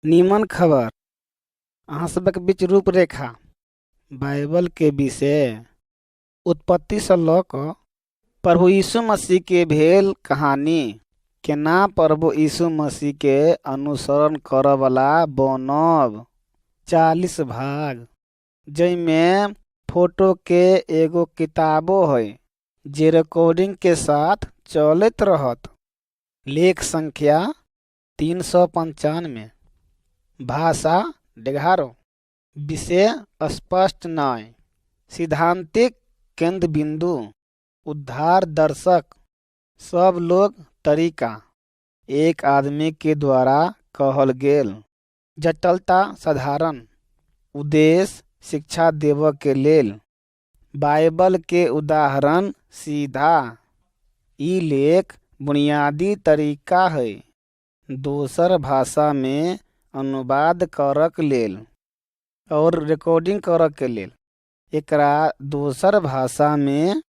निमन खबर अहाँ सभक बीच रूपरेखा बाइबल के विषय उत्पत्ति से लऽ कऽ प्रभु यीशु मसीह के भेल कहानी। केना प्रभु यीशु मसीह के अनुसरण करवला बनब। 40 भाग जैमे फोटो के एगो किताबो है जे रिकॉर्डिंग के साथ चलत रहत। लेख संख्या 395। भाषा 11। विषय स्पष्ट नय। सिद्धांतिक केंद्र बिंदु उद्धार दर्शक सब लोग तरीका एक आदमी के द्वारा कहल गेल। जटिलता साधारण उद्देश्य शिक्षा देव के लेल। बाइबल के उदाहरण सीधा। ई लेख बुनियादी तरीका है दोसर भाषा में अनुवाद करक लेल और रिकॉर्डिंग करक के लेल। एकरा दोसर भाषा में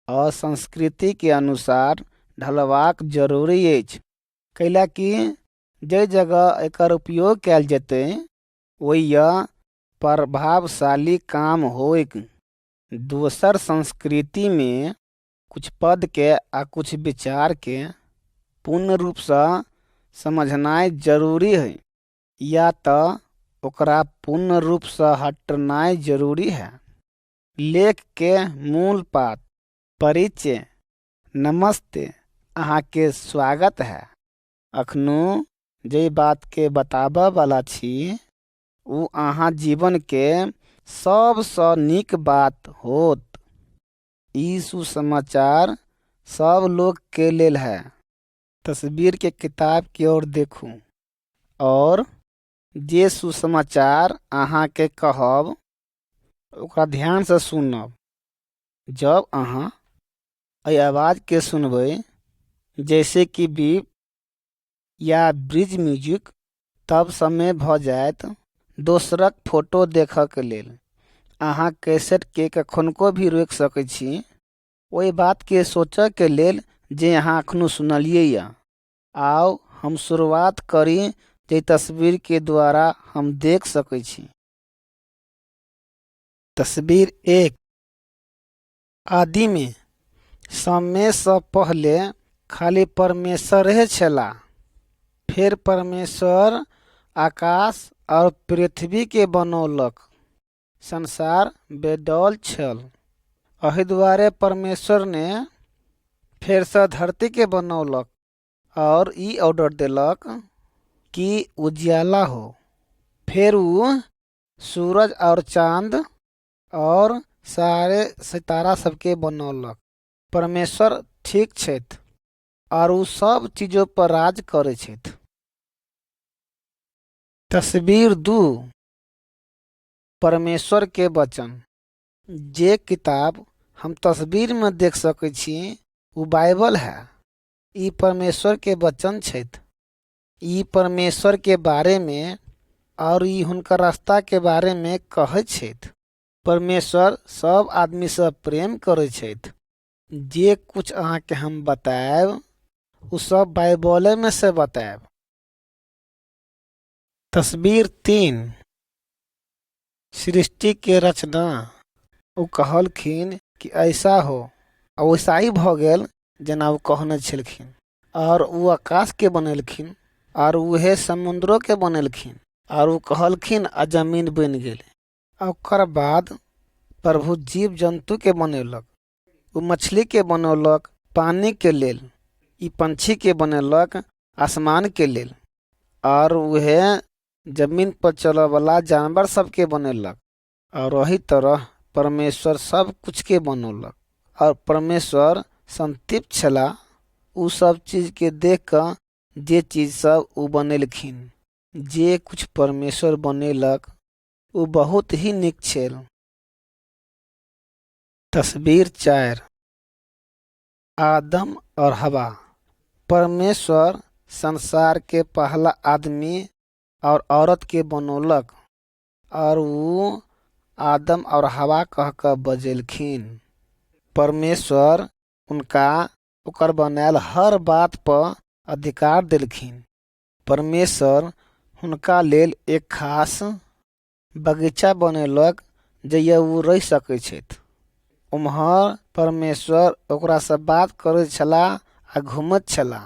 और संस्कृति के अनुसार ढलबाक जरूरी अछि, कैलाकि जे जगह एकर उपयोग कयल जेतै ओहि प्रभावशाली काम होइक। दोसर संस्कृति में कुछ पद के आ कुछ विचार के पूर्ण रूप से समझनाइ जरूरी है या तो ओकरा पूर्ण रूप से हटनाइ जरूरी है। लेख के मूल पाठ। परिचय। नमस्ते, अहाँ के स्वागत है। अखनो जे बात के बताबऽ वाला छी उ अहाँ जीवन के सबसँ नीक बात होत। ई सुसमाचार सब लोग के लेल है। तस्वीर के किताब की ओर देखू और जे सुसमाचार अहाँ के कहब ओकरा ध्यान से सुनब। जब अहाँ एहि आवाज के सुनबै जैसे कि बीप या ब्रिज म्यूजिक, तब समय भ जायत दोसरक फोटो देखक लेल। अहाँ कैसेट के कखनको भी रोक सकै छी ओहि बात के सोचऽ के लेल जे अहाँ अखनो सुनलियै या। आओ हम शुरुआत करी जे तस्वीर के द्वारा हम देख सकै छी। तस्वीर 1। आदि में समय से पहले खाली परमेश्वर छला। फिर परमेश्वर आकाश और पृथ्वी के बनौलक। संसार बेडौल छल। एहि दुआरे परमेश्वर ने फिर से धरती के बनौलक और ई ऑर्डर देलक कि उजियाला हो। फिर वो सूरज और चांद और सारे सितारा सबके बनौलक। परमेश्वर ठीक छथि और वो सब चीजों पर राज करे छथि। तस्वीर 2। परमेश्वर के वचन। जे किताब हम तस्वीर में देख सकै छी वो बाइबल है। ई परमेश्वर के वचन छथि। ई परमेश्वर के बारे में और ई हुनकर रास्ता के बारे में कहै छथि। परमेश्वर सब आदमी से प्रेम करे छथि। जे कुछ अहाँ के हम बताएब उ सब बाइबले में से बताएब। तस्वीर 3। सृष्टि के रचना। उ कहलखिन कि ऐसा हो और वैसा ही भ गेल जेना उ कहने छलखिन। और उ आकाश के बनेलखिन और उहे समुद्रों के बनेलखिन और उ कहलखिन आ जमीन बन गेल। ओकर बाद प्रभु जीव जंतु के बनेलक। उ मछली के बनौलक पानी के लेल। ई पंछी के बनेलक आसमान के लेल। और उहे जमीन पर चले वाला जानवर सब के बनेलक। और वही तरह परमेश्वर सब कुछ के बनौलक। और परमेश्वर संतुष्ट छला उ सब चीज के देख कर जे चीज सब उ बनेलखिन। जे कुछ परमेश्वर बनेलक उ बहुत ही नीक छल। तस्वीर 4। आदम और हवा। परमेश्वर संसार के पहला आदमी और औरत के बनौलक और वो आदम और हवा कह कर बजेलखिन। परमेश्वर उनका ओकर बनायल हर बात पर अधिकार दिलखिन। परमेश्वर हुनका लेल एक खास बगीचा बनेलक जइया ओ रहि सकैत छथि। उम्हर परमेश्वर ओकरासँ बात करैत छलाह आ घूमैत छलाह।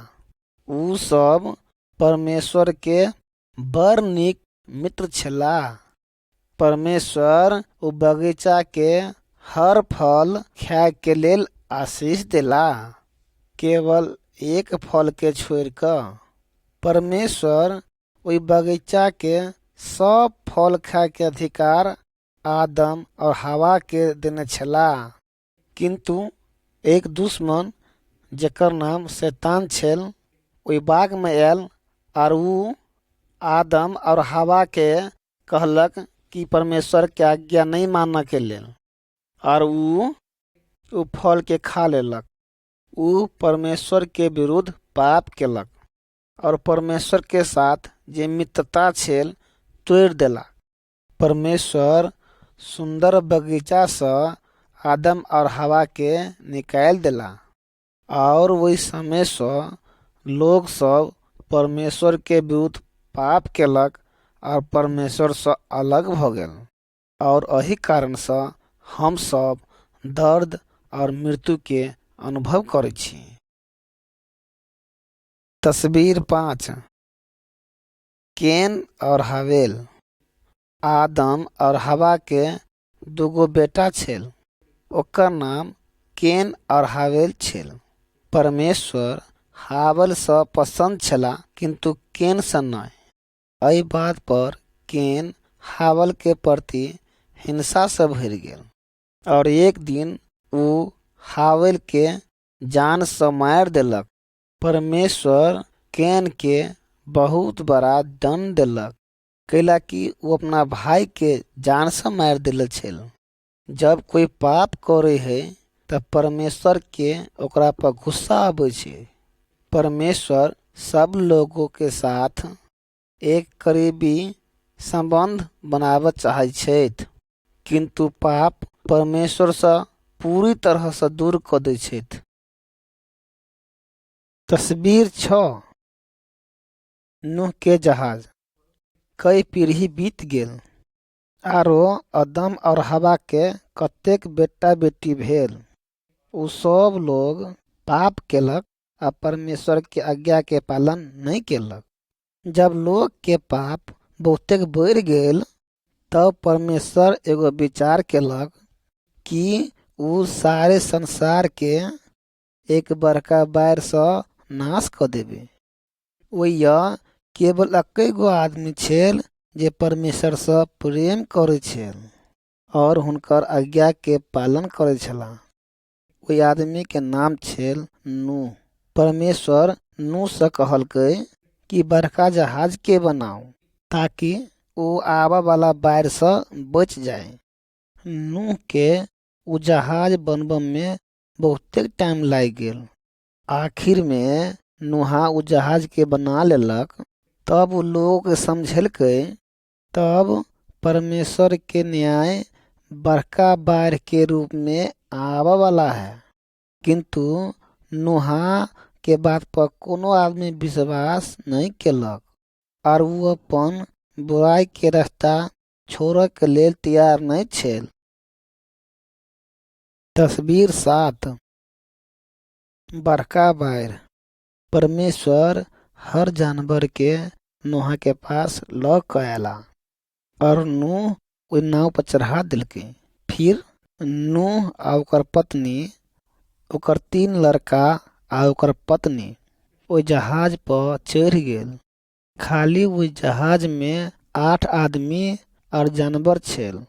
ओ सब परमेश्वर के बड़ नीक मित्र छलाह। परमेश्वर ओ बगीचा के हर फल खाय के लेल आशीष देला, केवल एक फल के छोड़ कऽ। परमेश्वर ओई बगीचा के सब फल खाय के अधिकार आदम और हवा के देने छलाह। किंतु एक दुश्मन जेकर नाम शैतान छल ओई बाग में आयल और ऊ आदम और हवा के कहलक कि परमेश्वर के आज्ञा नहीं मानने के लेल, और ऊ फल के खा लेलक। ऊ परमेश्वर के विरुद्ध पाप केलक और परमेश्वर के साथ जे मित्रता छल तोड़ देला। परमेश्वर सुंदर बगीचा से आदम और हवा के निकाल देला और वही समय से लोग सब परमेश्वर के विरुद्ध पाप केलक और परमेश्वर से अलग भ गेल। और यही कारण से हम सब दर्द और मृत्यु के अनुभव करै छी। तस्वीर 5। केन और हावेल। आदम और हवा के दूगो बेटा छल, ओकर नाम केन और हावेल छल। परमेश्वर हावेल से पसंद छला किंतु केन से नहीं। एहि बात पर केन हावेल के प्रति हिंसा से भर गेल और एक दिन ऊ हावेल के जान से मार देलक। परमेश्वर केन के बहुत बड़ा दंड देलक, कैला कि वो अपना भाई के जान से मार देले छल। जब कोई पाप करे है तब परमेश्वर के ओकरा पर गुस्सा आबै छै। परमेश्वर सब लोगों के साथ एक करीबी संबंध बनाबऽ चाहै छथि, किंतु पाप परमेश्वर से पूरी तरह से दूर क दै छथि। तस्वीर 6। नूह के जहाज। कई पीढ़ी बीत गेल आरो आदम और हवा के कतेक बेटा बेटी भेल। उ सब लोग पाप केलक आ परमेश्वर के आज्ञा के पालन नहीं केलक। जब लोग के पाप बहुते बढ़ गेल तब परमेश्वर एगो विचार केलक कि उ सारे संसार के एक बड़का बाढ़ से नाश क देवे। ओइया केवल एके गो आदमी छल जे परमेश्वर से प्रेम करे छल और हुनकर आज्ञा के पालन करे छला। ओई आदमी के नाम छल नूह। परमेश्वर नूह से कहलकै कि बड़का जहाज के बनाओ ताकि वो आवा वाला बाढ़ से बच जाए। नूह के उ जहाज बनबे में बहुते टाइम लग गेल। आखिर में नूहा उ जहाज के बना लेलक। तब उ लोगों के समझेलकै तब परमेश्वर के न्याय बड़का बाढ़ के रूप में आवा वाला है। किंतु नूहा के बात पर कोनो आदमी विश्वास नहीं केलक और वो अपन बुराई के रास्ता छोड़े के लेल तैयार नहीं छल। तस्वीर 7। बड़का बाढ़। परमेश्वर हर जानवर के नूहा के पास ल क आला और नूह ओई नाव पर चढ़ा दिलकै। फिर नूह आ ओकर पत्नी, ओकर 3 लड़का आ ओकर पत्नी ओई जहाज पर चढ़ गेल। खाली ओई जहाज में 8 आदमी और जानवर छल।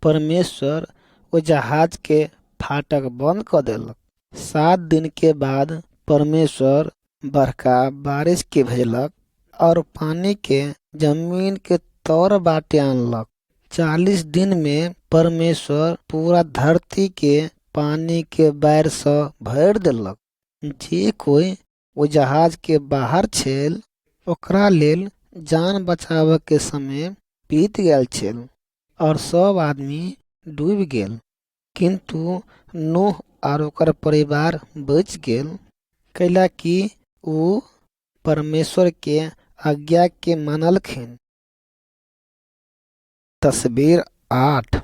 परमेश्वर ओई जहाज के फाटक बंद क देलक। 7 दिन के बाद परमेश्वर बड़का बारिश के भेजलक और पानी के जमीन के तर बाटे आनलक। 40 दिन में परमेश्वर पूरा धरती के पानी के बाढ़ से भर देलक। जे कोई वो जहाज के बाहर छल ओकरा लेल जान बचावे के समय बीत गेल छल और सब आदमी डूब गेल। किंतु नूह और ओकर परिवार बच गेल, कैला कि उ परमेश्वर के आज्ञा के मानलखिन तस्वीर 8।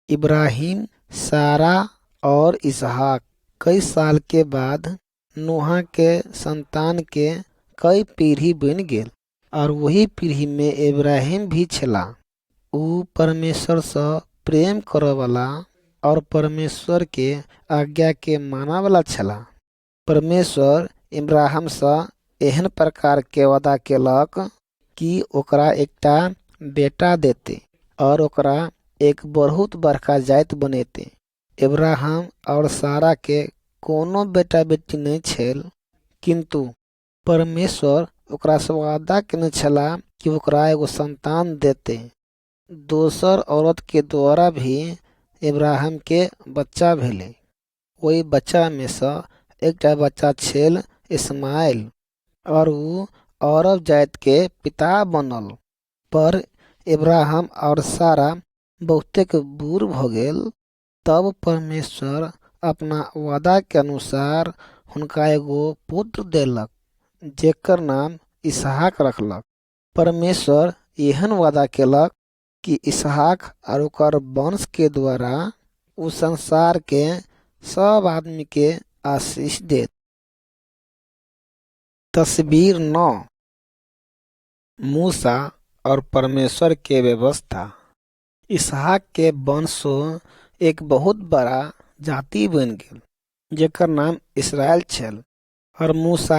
इब्राहिम, सारा और इसहाक। कई साल के बाद नूह के संतान के कई पीढ़ी बन गेल और वही पीढ़ी में इब्राहिम भी छला। ऊ परमेश्वर से प्रेम करे वाला और परमेश्वर के आज्ञा के माना वाला छला। परमेश्वर इब्राहिम से एहन प्रकार के वादा केलक कि ओकरा एकटा बेटा देते और ओकरा एक बहुत बड़का जाति बनेते। इब्राहिम और सारा के कोनो बेटा बेटी नहीं छल, किंतु परमेश्वर ओकरा से वादा केने छला कि ओकरा एगो संतान देते। दोसर औरत के द्वारा भी इब्राहिम के बच्चा भेले। वही बच्चा में से एकटा बच्चा छल इस्माइल और ऊ अरब जाति के पिता बनल। पर इब्राहिम और सारा बहुते के बूढ़ भ गेल। तब परमेश्वर अपना वादा के अनुसार हुनका एगो पुत्र देलक जेकर नाम इसहाक रखलक। परमेश्वर एहन वादा केलक कि इसहाक और ओकर वंश के द्वारा उ संसार के सब आदमी के आशीष देत। तस्वीर 9। मूसा और परमेश्वर के व्यवस्था। इसहाक के वंशो एक बहुत बड़ा जाति बन गेल जेकर नाम इसराइल छल। और मूसा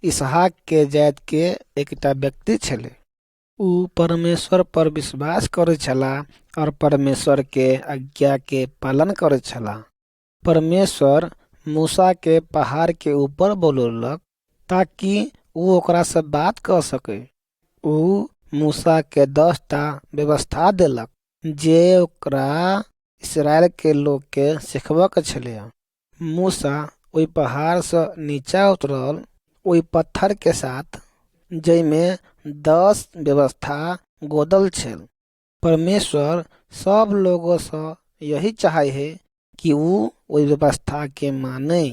इसहाक के जाति के एकटा व्यक्ति छले। ऊ परमेश्वर पर विश्वास करे छला और परमेश्वर के आज्ञा के पालन करे छला। परमेश्वर मूसा के पहाड़ के ऊपर बोलौलक ताकि ऊ ओकरा से बात कर सके। ऊ मूसा के 10टा व्यवस्था देलक जे ओकरा इसराइल के लोग के सिखबक छले। मूसा ओई पहाड़ से नीचा उतरल ओई पत्थर के साथ जैमे 10 व्यवस्था गोदल छल। परमेश्वर सब लोगों से यही चाहे है कि ऊ ओई व्यवस्था के माने।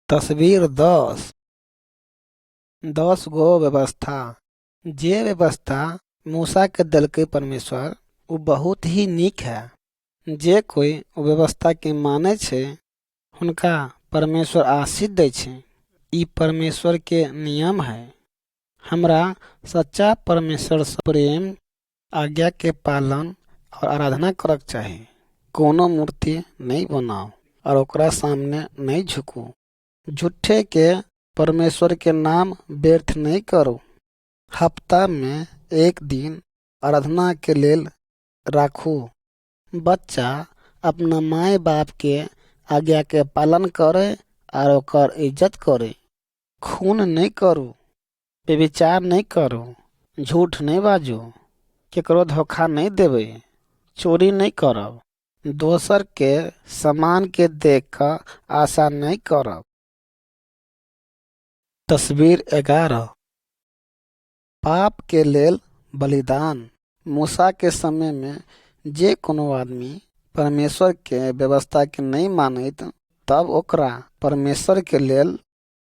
तस्वीर 10। 10 गो व्यवस्था। जे व्यवस्था मूसा के दलके परमेश्वर उ बहुत ही नीक है। जे कोई व्यवस्था के माने छे हुनका परमेश्वर आशीष दे छे। ई परमेश्वर के नियम है। हमरा सच्चा परमेश्वर से प्रेम, आज्ञा के पालन और आराधना करक चाहे। कोनो मूर्ति नहीं बनाओ और ओकरा सामने नहीं झुको। झूठे के परमेश्वर के नाम व्यर्थ नहीं करो। हफ्ता में एक दिन आराधना के लेल राखू। बच्चा अपना माए बाप के आज्ञा के पालन करे और ओकर इज्जत करे। खून नहीं करो, व्यभिचार नहीं करो, झूठ नहीं बाजो, केकरो धोखा नहीं देवे, चोरी नहीं करब, दोसर के सामान के देख कर आशा नहीं करब। तस्वीर 11। पाप के लेल बलिदान। मूसा के समय में जे कोनो आदमी परमेश्वर के व्यवस्था के नहीं मानत तब ओकरा परमेश्वर के लेल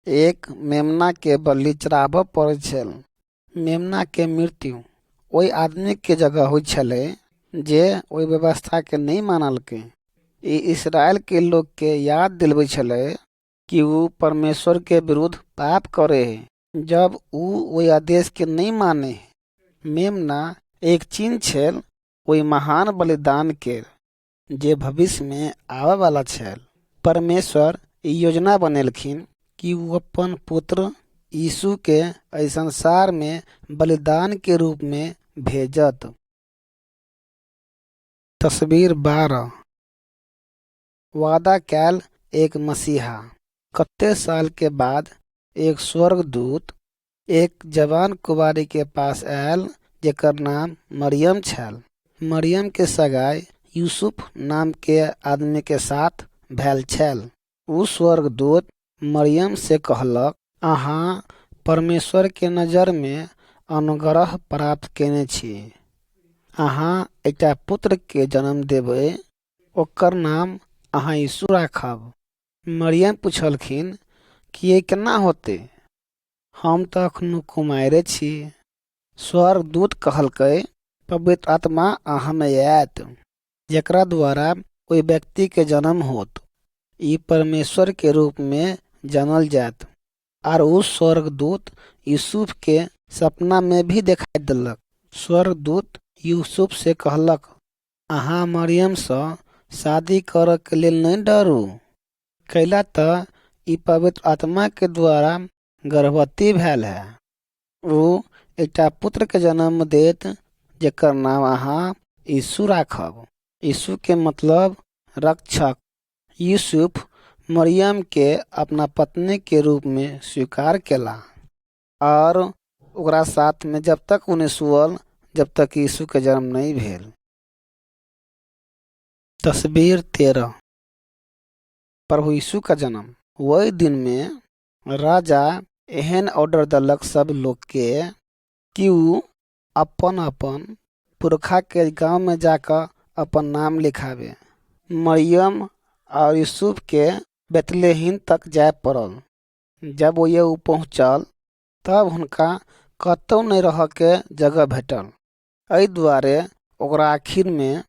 एक मेमना के बलि चढ़ाबऽ पड़ै छल। मेमना के मृत्यु ओई आदमी के जगह होइ छले जे ओई व्यवस्था के नहीं मानलकै। ई इसराइल के लोग के याद दिलबै छले कि ऊ परमेश्वर के विरुद्ध पाप करे है जब ऊ ओई आदेश के नहीं माने। मेमना एक चिन्ह छल ओई महान बलिदान के जे भविष्य में आवे वाला छल। परमेश्वर ई योजना बनेलखिन कि वो अपन पुत्र यीशु के इस संसार में बलिदान के रूप में भेजत। तस्वीर 12। वादा कैल एक मसीहा। कत्ते साल के बाद एक स्वर्गदूत एक जवान कुमारी के पास आयल जेकर नाम मरियम छल। मरियम के सगाई यूसुफ नाम के आदमी के साथ भेल छल। उ स्वर्गदूत मरियम से कहलक, अहाँ परमेश्वर के नजर में अनुग्रह प्राप्त केने छी। अहाँ एकटा पुत्र के जन्म देबै, ओकर नाम अहाँ यीशु राखब। मरियम पूछलखिन कि ये केना होते, हम तो अखनो कुमारे छी। स्वर्गदूत कहलकै पवित्र आत्मा अहमे आयत, जेकरा द्वारा कोई व्यक्ति के जन्म होत, ई परमेश्वर के रूप में जानल जात। और उस स्वर्गदूत यूसुफ के सपना में भी दिखाई दिलक। स्वर्गदूत यूसुफ से कहलक, अहाँ मरियम से शादी करे के लेल नहीं डरू, कैला त ई पवित्र आत्मा के द्वारा गर्भवती भेल है। वो एकटा पुत्र के जन्म देत, जेकर नाम अहाँ यीशु राखब। यीशु के मतलब रक्षक। यूसुफ मरियम के अपना पत्नी के रूप में स्वीकार केला और ओकरा साथ में जब तक उन्हें सुअल जब तक यीशु के जन्म नहीं भेल। तस्वीर 13। प्रभु यीशु का जन्म। वही दिन में राजा एहन ऑर्डर दलक सब लोग के कि ऊ अपन अपन पुरखा के गांव में जाकर अपन नाम लिखावे। मरियम और यूसुफ के बेतलेहम तक जाय पड़ल। जब वो ये पहुँचल तब हुनका कतौ नहीं रह के जगह भेटल। एहि दुआरे ओकरा आखिर में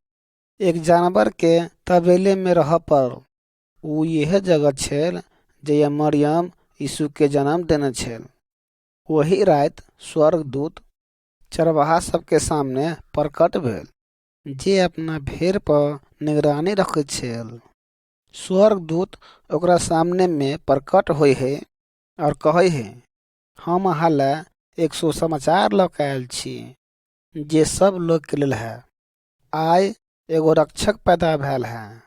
एक जानवर के तबेले में रह पड़ल। वो यह जगह छल जय मरियम यीशु के जन्म देने छल। वही रात स्वर्गदूत चरवाहा सबके सामने प्रकट भेल, जे अपना भेड़ पर निगरानी रखैत छल। स्वर्गदूत ओकरा सामने में प्रकट होय है और कहे है, हम अहाँ ला एक सुसमाचार लऽ आयल छी, जे सब लोग के लेल है। आय एगो रक्षक पैदा भेल है,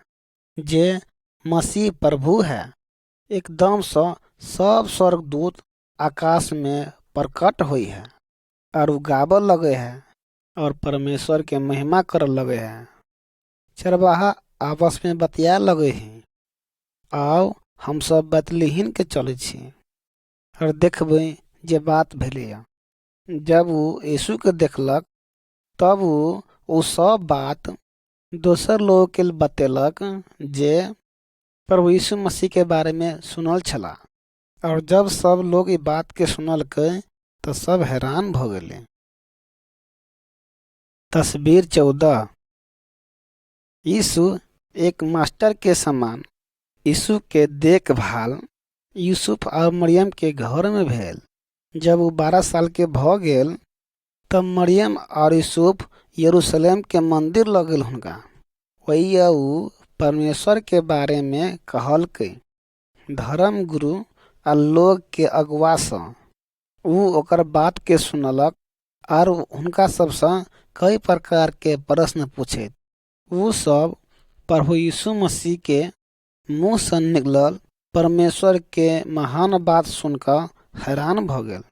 जे मसीह प्रभु है। एकदम से सब स्वर्गदूत आकाश में प्रकट हुई है और उ गाबे लगे है और परमेश्वर के महिमा कर लगे है। चरवाहा आपस में बतिया लगे हैं, आओ हम सब बेतलेहम के चले छी और देखबे जे बात भेले। जब वो यीशु के देखलक तब वो सब बात दोसर लोगों के बतेलक जे प्रभु यीशु मसीह के बारे में सुनल छला। और जब सब लोग ये बात के सुनलकै तो सब हैरान भ गए। तस्वीर 14। यीशु एक मास्टर के समान। यीशु के देखभाल यूसुफ और मरियम के घर में भेल। जब वो 12 साल के भ गेल तब मरियम और यूसुफ यरूशलेम के मंदिर लग गेल हुनका। वही ऊ परमेश्वर के बारे में कहलकै। धर्म गुरु आ लोग के अगुआ से ऊ ओकर बात के सुनलक और हुनका सबसे कई प्रकार के प्रश्न पूछे। वो सब प्रभु यीशु मसीह के मुँह से निकलल परमेश्वर के महान बात सुनकर हैरान भ गेल।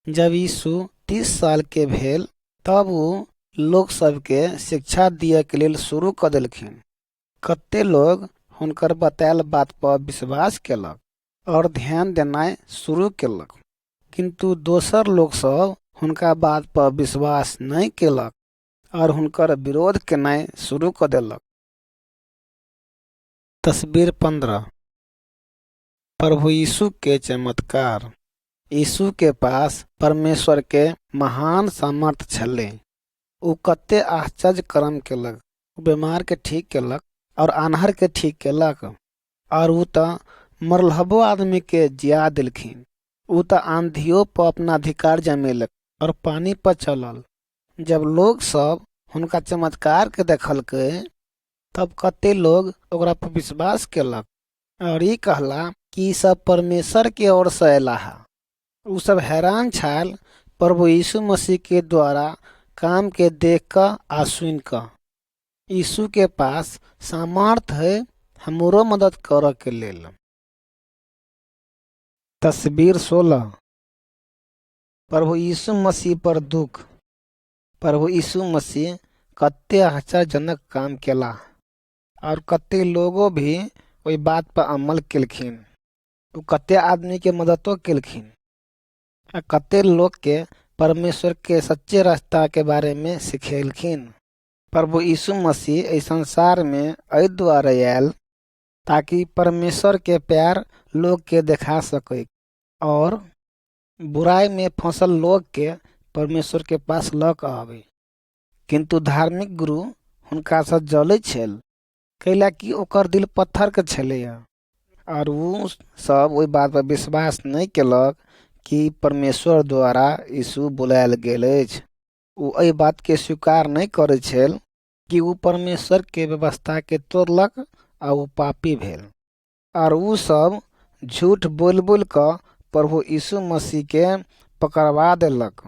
जब यीशु 30 साल के भेल तब वो लोग सबके शिक्षा दिए के लेल शुरू कर देलखिन। कते लोग हुनकर बतायल बात पर विश्वास केलक और ध्यान देनाइ शुरू केलक, किंतु दोसर लोग सब हुनका बात पर विश्वास नहीं केलक और हुनकर विरोध केनाइ शुरू कर देलक। तस्वीर 15। प्रभु यीशु के चमत्कार। यीशु के पास परमेश्वर के महान सामर्थ छले। ऊ कते आश्चर्य कर्म केलक। बीमार के ठीक केलक और आन्हर के ठीक केलक। और ऊ तो मरलहबो आदमी के जिया दिलखिन। ऊ तो आंधियों पर अपना अधिकार जमेलक और पानी पर चलल। जब लोग सब हुनका चमत्कार के देखलकै तब कते लोग ओकरा पर विश्वास केलक और ई कहला कि ई सब परमेश्वर के ओर से अयला है। ऊ सब हैरान छाल प्रभु यीशु मसीह के द्वारा काम के देख कर आ सुन कर। यीशु के पास सामर्थ है हमरो मदद कर के लेल। तस्वीर 16। प्रभु यीशु मसीह पर दुख। प्रभु यीशु मसीह कते आश्चर्यजनक काम केला और कते लोगों भी वही बात पर अमल केलखिन। उ कते आदमी के मददो केलखिन आ कते लोग के परमेश्वर के सच्चे रास्ता के बारे में सिखेलखिन। प्रभु यीशु मसीह इस संसार में एहि द्वारे आयल ताकि परमेश्वर के प्यार लोग के दिखा सके और बुराई में फंसल लोग के परमेश्वर के पास लऽ कऽ आबे। किंतु धार्मिक गुरु हुनका सँ जलै छल, कैला कि ओकर दिल पत्थर के छलैया, और वो सब ओहि बात पर विश्वास नहीं केलक कि परमेश्वर द्वारा यीशु बुलायल गेल अछि। ओ एहि बात के स्वीकार नहीं करे छल कि वो परमेश्वर के व्यवस्था के तोड़लक आ वो पापी भेल। और वो सब झूठ बोल बोल कर प्रभु यीशु मसीह के पकड़वा देलक।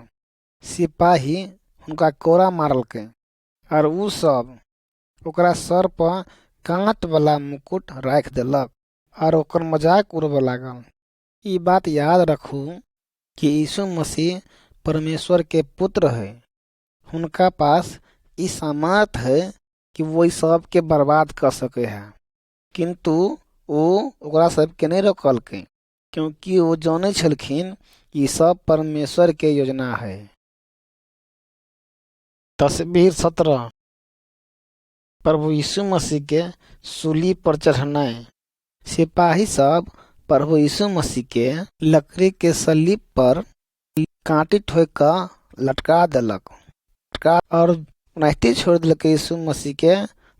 सिपाही उनका कोड़ा मारलकै, और वो सब ओकरा सर पर कांट वाला मुकुट राख देलक और ओकर मजाक उड़ावे लागल। ई बात याद रखू कि यीशु मसीह परमेश्वर के पुत्र है। उनका पास ई सामर्थ है कि वो सब के बर्बाद कर सके है, किंतु वो ओकरा सब के नहीं रोकलकै, क्योंकि वो जाने छलखिन कि सब परमेश्वर के योजना है। तस्वीर 17 प्रभु यीशु मसीह के सूली पर चढ़नाई। सिपाही सब प्रभु यीशु मसीह के लकड़ी के सलीब पर कांटी ठोक कर लटका देलक और नहीं छोड़ दिलक यीशु मसीह के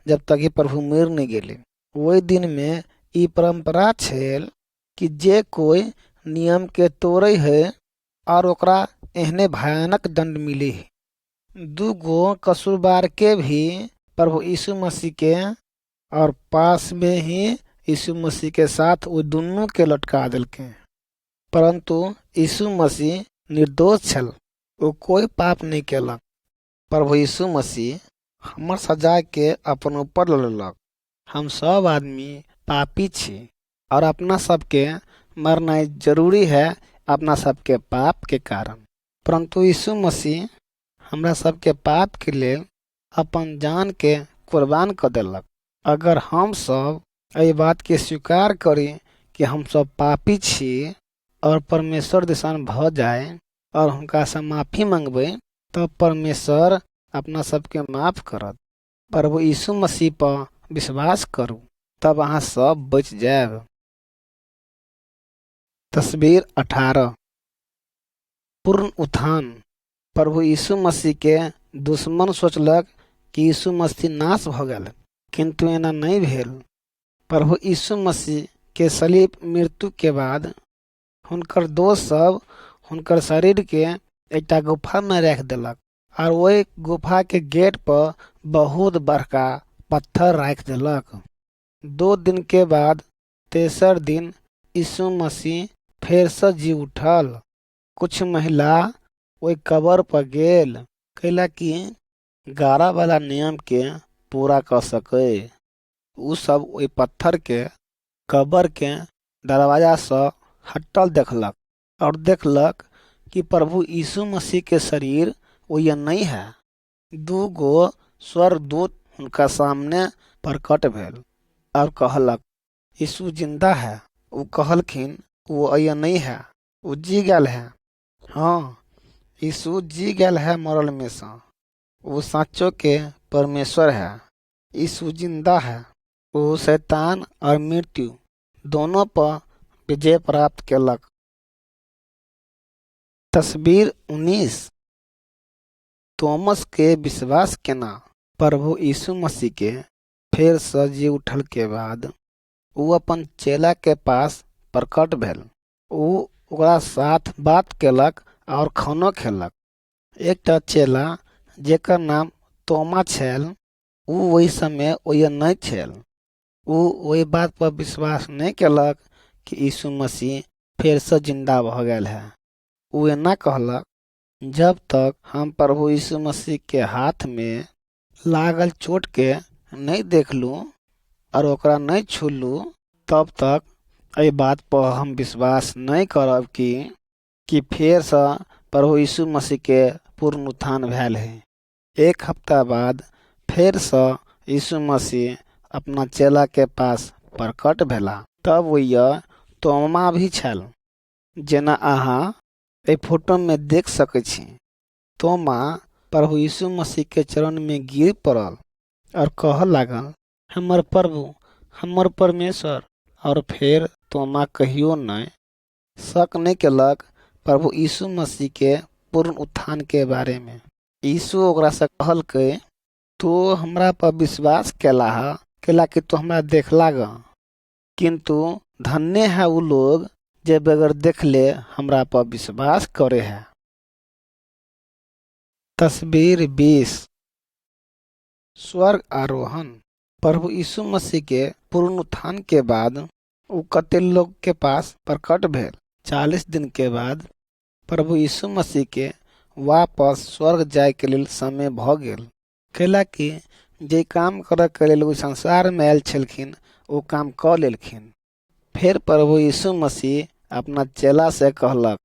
जब तक कि प्रभु मर नहीं गेले। वही दिन में ई परंपरा छल कि जे कोई नियम के तोड़े है और ओकरा एहने भयानक दंड मिले है। 2 गो कसूरवार के भी प्रभु यीशु मसीह के और पास में ही यीशु मसीह के साथ वो दोनों के लटका दिलके, परंतु यीशु मसीह निर्दोष छल, वो कोई पाप नहीं केलक। प्रभु यीशु मसीह हमर सजा के अपन ऊपर लेलक। हम सब आदमी पापी छी और अपना सबके मरना जरूरी है अपना सबके पाप के कारण, परंतु यीशु मसीह हमरा सबके पाप के लेल अपन जान के कुर्बान कर देलक। अगर हम सब ये बात के स्वीकार करी कि हम सब पापी छी और परमेश्वर दिशान भ जाए और उनका से माफी मांगबे, तब परमेश्वर अपना सबके माफ करत। प्रभु यीशु मसीह पर विश्वास करू, तब अहाँ सब बच जाएब। तस्वीर 18 पूर्ण उत्थान। प्रभु यीशु मसीह के दुश्मन सोचलक कि यीशु मसीह नाश भ गेल, किंतु एना नहीं भेल। प्रभु यीशु मसीह के सलीब मृत्यु के बाद हुनकर दोस्त सब हुनकर शरीर के एक गुफा में रख देलक और वही गुफा के गेट पर बहुत बड़का पत्थर रख देलक। 2 दिन के बाद तेसर दिन यीशु मसीह फिर से जी उठल। कुछ महिला वही कबर पर गेल, कैला कि गारा वाला नियम के पूरा कर सके। उ सब वही पत्थर के कबर के दरवाजा से हटल देखलक और देखलक कि प्रभु यीशु मसीह के शरीर वही नहीं है। 2 गो स्वर्गदूत उनका सामने प्रकट भेल और कहलक यीशु जिंदा है। वो कहलखिन वो ये नहीं है, वो जी गल है। हाँ, यीशु जी गल है मरल में से। वो साचो के परमेश्वर है। यीशु जिंदा है। वो शैतान और मृत्यु दोनों पर विजय प्राप्त केलक। तस्वीर 19 थॉमस के विश्वास केना। प्रभु यीशु मसीह के फिर से जी उठल के बाद वो अपन चेला के पास प्रकट भेल। वो ओकरा साथ बात केलक और खानो खेलक। एकटा चेला जेकर नाम तोमा छल, वो वही समय वही नहीं छल। वो वही बात पर विश्वास नहीं केलक कि यीशु मसीह फिर से जिंदा भ गेल है। वो एना कहलक, जब तक हम प्रभु यीशु मसीह के हाथ में लागल चोट के नहीं देख लूं और ओकरा नहीं छू लूं, तब तक ये बात पर हम विश्वास नहीं करब कि फिर से प्रभु यीशु मसीह के पूर्ण उत्थान भेल है। 1 हफ्ता बाद फिर से यीशु मसीह अपना चेला के पास प्रकट भेला। तब वह तोमा भी छल, जेना अहाँ ए फोटो में देख सकै छी। तोमा प्रभु यीशु मसीह के चरण में गिर पड़ल और कह लागल, हमर प्रभु, हमर परमेश्वर। और फिर तोमा कहियो नहीं शक नहीं केलक प्रभु यीशु मसीह के पूर्ण उत्थान के बारे में। यीशु ओकरा से कहल के तू हमरा पर विश्वास केला कि तू हमरा देखला ग, किंतु धन्य है वो लोग जे बगैर देखले हमरा पर विश्वास करे है। तस्वीर 20 स्वर्ग आरोहण। प्रभु यीशु मसीह के पूर्ण उत्थान के बाद वो कते लोग के पास प्रकट भेल। 40 दिन के बाद प्रभु यीशु मसीह के वापस स्वर्ग जाय के लेल समय भ गेल, कैला कि जे काम करे के लेल वो संसार में आयल छलखिन वो काम क लेलखिन। फिर प्रभु यीशु मसीह अपना चेला से कहलक,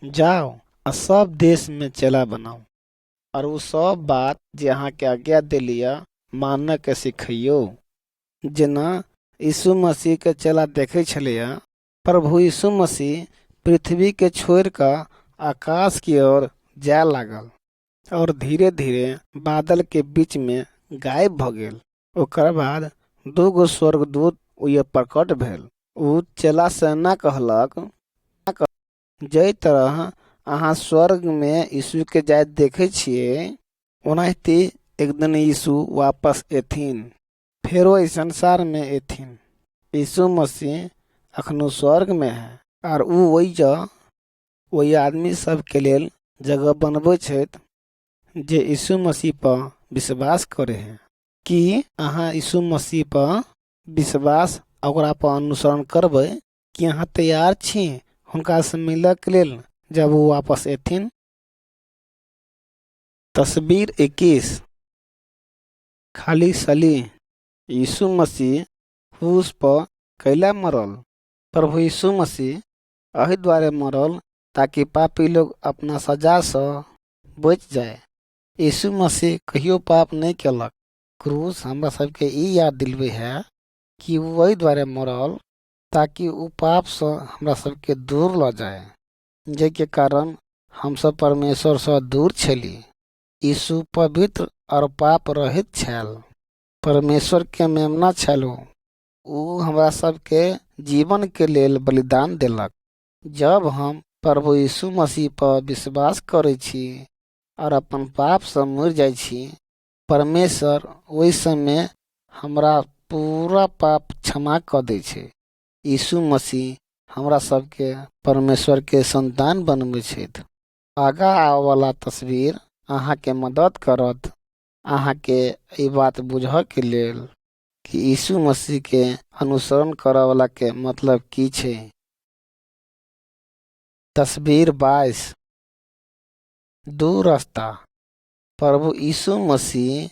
जाओ आ सब देश में चेला बनाओ और वो सब बात जे अहाँ के आज्ञा दिलिया मानने के सिखियो। जेना यीशु मसीह के चेला देखे छलिया, प्रभु यीशु मसीह पृथ्वी के छोड़ कर आकाश की ओर जाय लागल और धीरे धीरे बादल के बीच में गायब भ गेल। ओकर बाद 2 स्वर्गदूत ओये प्रकट भेल। उ चेला से ना कहलक, जय तरह अहाँ स्वर्ग में यीशु के जाय देखे छिए, ओनाहिते एक दिन यीशु वापस एथिन, फिर वो इस संसार में एथिन। यीशु मसीह अखनो स्वर्ग में है और उ वही आदमी सब के लेल जगह बनबे छथि जे यीशु मसीह पर विश्वास करे हैं। कि अहाँ यीशु मसीह पर विश्वास ओकरा पर अनुसरण करबै कि अहाँ तैयार छी हुनका से मिलऽ के लेल जब वो वापस एथिन। तस्वीर 21 खाली सली। यीशु मसीह क्रूस पर कैला मरल। प्रभु यीशु मसीह एहि द्वारे मरल ताकि पापी लोग अपना सजा से बच जाए। यीशु मसीह कहियो पाप नहीं केलक। क्रूस हमरा सबके ई याद दिलवे है कि वही द्वारे मरल ताकि वो पाप से हमरा सबके दूर ल जाए, जे के कारण हम सब परमेश्वर से दूर छली। यीशु पवित्र और पाप रहित छल, परमेश्वर के मेमना छलो। उ हमरा सबके जीवन के लेल बलिदान देलक। जब हम प्रभु यीशु मसीह पर विश्वास करे छी और अपन पाप से मर जाय छी, परमेश्वर ओहि समय हमरा पूरा पाप क्षमा कर दे छे। यीशु मसीह हमरा सबके परमेश्वर के संतान बनबे छथि। आगा आवे वाला तस्वीर अहाँ के मदद करत अहाँ के ई बात बुझ के लेल कि यीशु मसीह के अनुसरण करे वाला के मतलब की छे। तस्वीर 22 दो रास्ता। प्रभु यीशु मसीह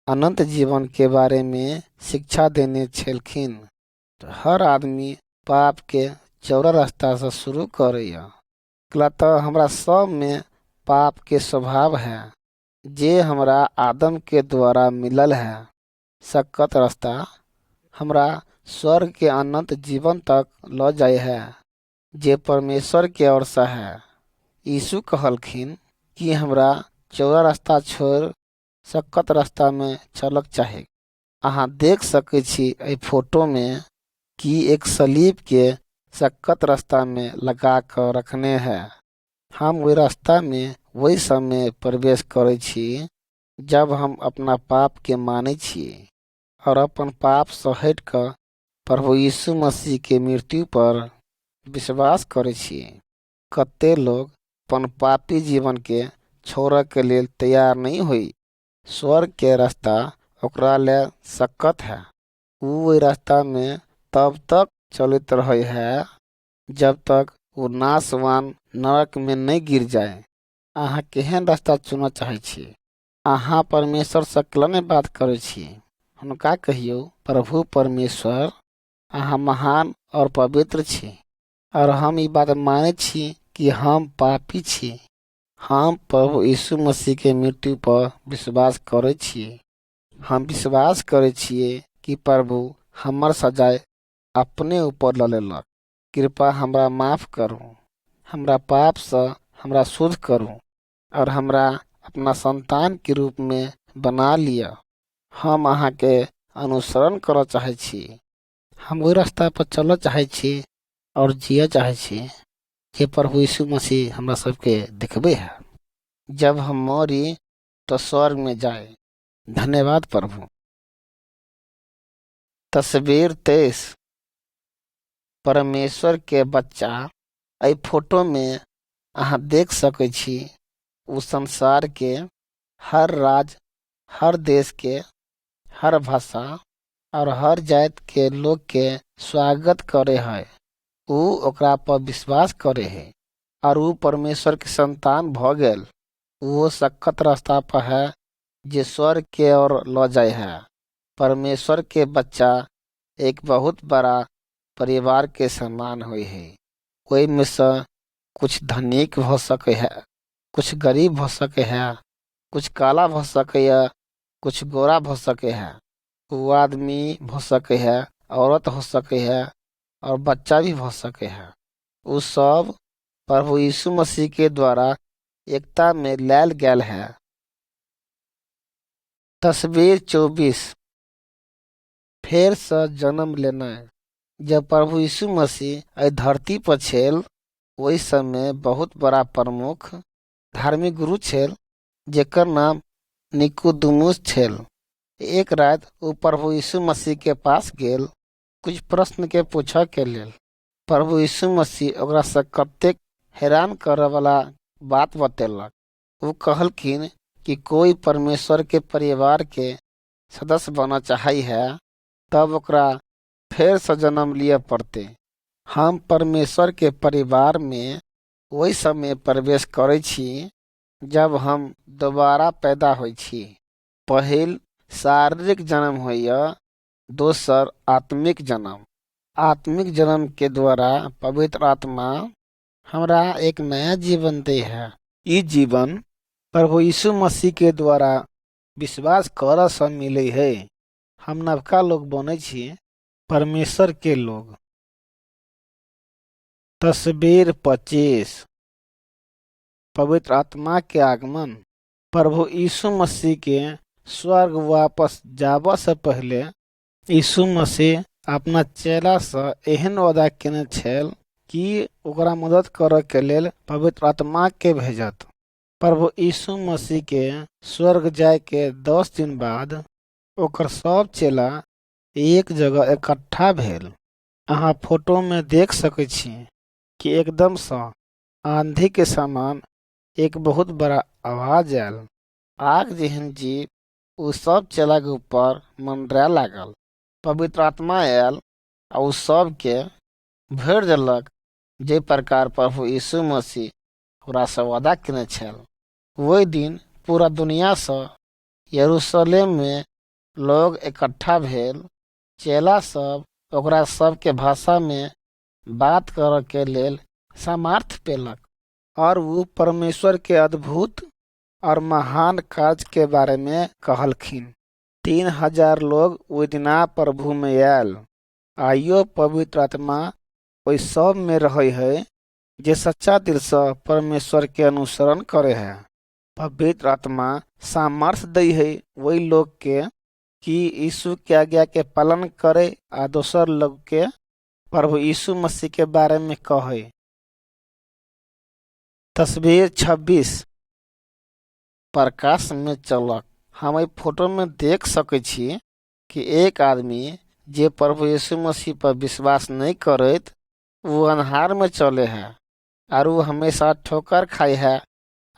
अनंत जीवन के बारे में शिक्षा देने छलखिन। हर आदमी पाप के चौड़ा रास्ता से शुरू करैया, तो हमरा सब में पाप के स्वभाव है जे हमरा आदम के द्वारा मिलल है। सकत रास्ता हमरा स्वर्ग के अनंत जीवन तक ल जाए है, जे परमेश्वर के ओर से है। यीशु कहलखिन कि हमरा चौड़ा रास्ता छोड़ सकत रास्ता में चलक चाहे। अहाँ देख सके छी ए फोटो में कि एक सलीब के सकत रास्ता में लगा कर रखने है। हम वही रास्ता में वही समय प्रवेश करे छी जब हम अपना पाप के माने छी और अपन पाप से हट कर प्रभु यीशु मसीह के मृत्यु पर विश्वास करे छी। कते लोग अपन पापी जीवन के छोड़े के लिए तैयार नहीं हुई। स्वर्ग के रास्ता ओकरा ले सकत है। वो रास्ता में तब तक चलते रहे है जब तक वो नाशवान नरक में नहीं गिर जाए। अहाँ केहन रास्ता चुनना चाहे छी? अहाँ परमेश्वर से कलने बात करे छी? हुनका कहियो, प्रभु परमेश्वर अहाँ महान और पवित्र छी और हम ये बात माने छी कि हम पापी छी। हम प्रभु यीशु मसीह के मृत्यु पर विश्वास करे छी। हम विश्वास करे छिए कि प्रभु हमर सजाए अपने ऊपर ले लेलक। कृपा हमरा माफ करू, हमरा पाप से हमरा शुद्ध करू और हमरा अपना संतान के रूप में बना लिया। हम अहाँ के अनुसरण कर चाहे छी। हम वही रास्ता पर चल चाहे छी और जिया चाहे छी जे प्रभु यीशु मसीह हमरा सबके देखबे है। जब हम मरी तो स्वर्ग में जाए। धन्यवाद प्रभु। तस्वीर 23। परमेश्वर के बच्चा। एहि फोटो में अहाँ देख सकै छी उ संसार के हर राज्य, हर देश के, हर भाषा और हर जात के लोग के स्वागत करे है। उ ओकरा पर विश्वास करे है और उ परमेश्वर के संतान भ गेल। वो सख्त रास्ता पर है जे स्वर्ग के ओर ल जाए है। परमेश्वर के बच्चा एक बहुत बड़ा परिवार के समान हुई है। कोई में से कुछ धनिक हो सके है, कुछ गरीब हो सके है, कुछ काला हो सके है, कुछ गोरा हो सके है। वो आदमी हो सके है, औरत हो सके है और बच्चा भी हो सके है। वो सब प्रभु यीशु मसीह के द्वारा एकता में लायल गया है। तस्वीर 24। फेर से जन्म लेना। जब प्रभु यीशु मसीह एहि धरती पर छेल, ओहि समय बहुत बड़ा प्रमुख धार्मिक गुरु छेल जेकर नाम निकोदेमुस छेल। एक रात वो प्रभु यीशु मसीह के पास गेल कुछ प्रश्न के पूछा के लेल। प्रभु यीशु मसीह ओकरा से कतेक हैरान करे वाला बात बतेलक। वो कहलखिन कि कोई परमेश्वर के परिवार के सदस्य बनना चाहे है तब ओकरा फेर से जन्म लिए पड़ते। हम परमेश्वर के परिवार में वही समय प्रवेश करे छी जब हम दोबारा पैदा होई छी। पहिल शारीरिक जन्म होइया, दोसर आत्मिक जन्म। आत्मिक जन्म के द्वारा पवित्र आत्मा हमरा एक नया जीवन दे है। ई जीवन प्रभु यीशु मसीह के द्वारा विश्वास कर से मिले है। हम नवका लोग बने छी, परमेश्वर के लोग। तस्वीर 25। पवित्र आत्मा के आगमन। प्रभु यीशु मसीह के स्वर्ग वापस जाबा से पहले यीशु मसीह अपना चेला से एहन वादा केने छल कि ओकरा मदद करे के लेल पवित्र आत्मा के भेजत। प्रभु यीशु मसीह के स्वर्ग जाय के 10 दिन बाद ओकर सब चेला एक जगह इकट्ठा भेल। अहाँ फोटो में देख सकै छी कि एकदम से आंधी के समान एक बहुत बड़ा आवाज आयल। आग जेहन जीव उ सब चेला के ऊपर मंडराय लागल। पवित्र आत्मा आयल और उ सब के भर देलक जे प्रकार प्रभु यीशु मसीह ओकरा से वादा केने छल। वही दिन पूरा दुनिया से यरूशलेम में लोग इकट्ठा भेल। चेला सब ओकरा सब के भाषा में बात करे के लेल सामर्थ पेलक और वो परमेश्वर के अद्भुत और महान कार्य के बारे में कहलखिन। 3000 लोग ओहि दिना प्रभु में आयल। आइयो पवित्र आत्मा ओहि सब में रहे है जे सच्चा दिल से परमेश्वर के अनुसरण करे है। पवित्र आत्मा सामर्थ दे है वही लोग के कि यीशु के आज्ञा के पालन करे आ दोसर लोग के प्रभु यीशु मसीह के बारे में कहे। तस्वीर 26। प्रकाश में चलक। हम फोटो में देख सके छी कि एक आदमी जे प्रभु यीशु मसीह पर विश्वास नहीं करत वो अन्हार में चले है और वो हमेशा ठोकर खाए है